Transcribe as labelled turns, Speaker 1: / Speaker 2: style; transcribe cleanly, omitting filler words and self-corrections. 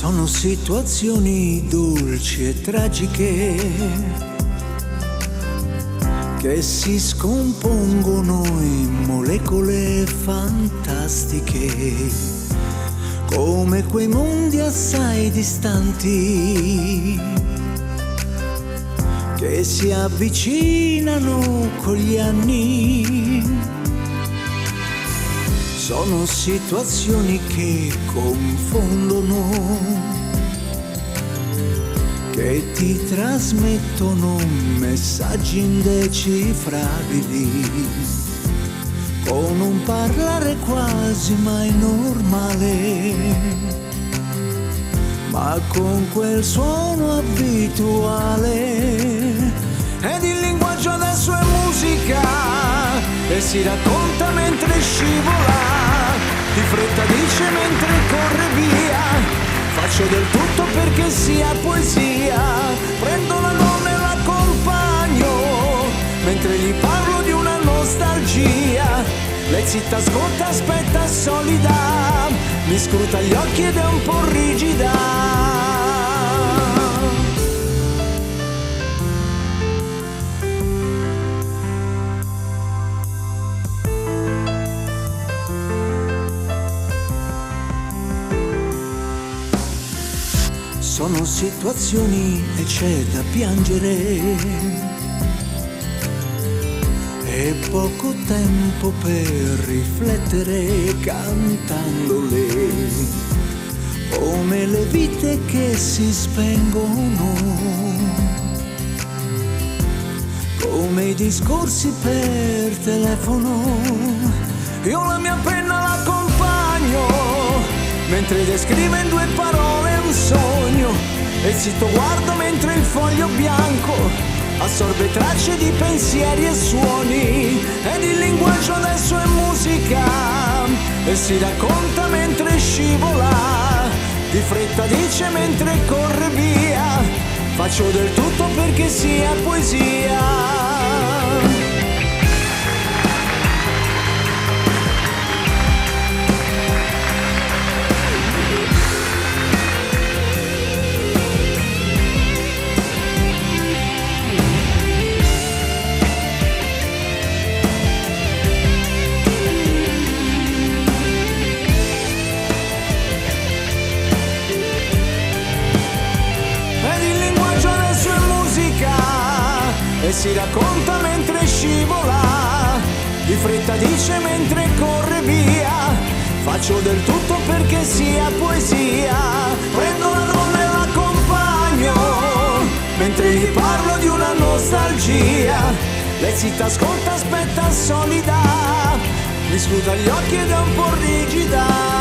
Speaker 1: Sono situazioni dolci e tragiche che si scompongono in molecole fantastiche, come quei mondi assai distanti che si avvicinano con gli anni. Sono situazioni che confondono, che ti trasmettono messaggi indecifrabili, con un parlare quasi mai normale, ma con quel suono abituale. Ed il linguaggio adesso è musica e si racconta mentre scivola, di fretta dice mentre corre via. Faccio del tutto perché sia poesia, prendo la donna e l'accompagno, mentre gli parlo di una nostalgia. Lei zitta, ascolta, aspetta, solida, mi scruta gli occhi ed è un po' rigida. Sono situazioni e c'è da piangere, e poco tempo per riflettere cantandole, come le vite che si spengono, come i discorsi per telefono. Io la mia penna l'accompagno, mentre descrive in 2 parole un sogno, e zitto guardo mentre il foglio bianco assorbe tracce di pensieri e suoni. Ed il linguaggio adesso è musica e si racconta mentre scivola, di fretta dice mentre corre via. Faccio del tutto perché sia poesia. E si racconta mentre scivola, di fretta dice mentre corre via. Faccio del tutto perché sia poesia, prendo la donna e l'accompagno, mentre gli parlo di una nostalgia. Lei zitta, ascolta, aspetta, solida, mi scusa gli occhi ed è un po' rigida.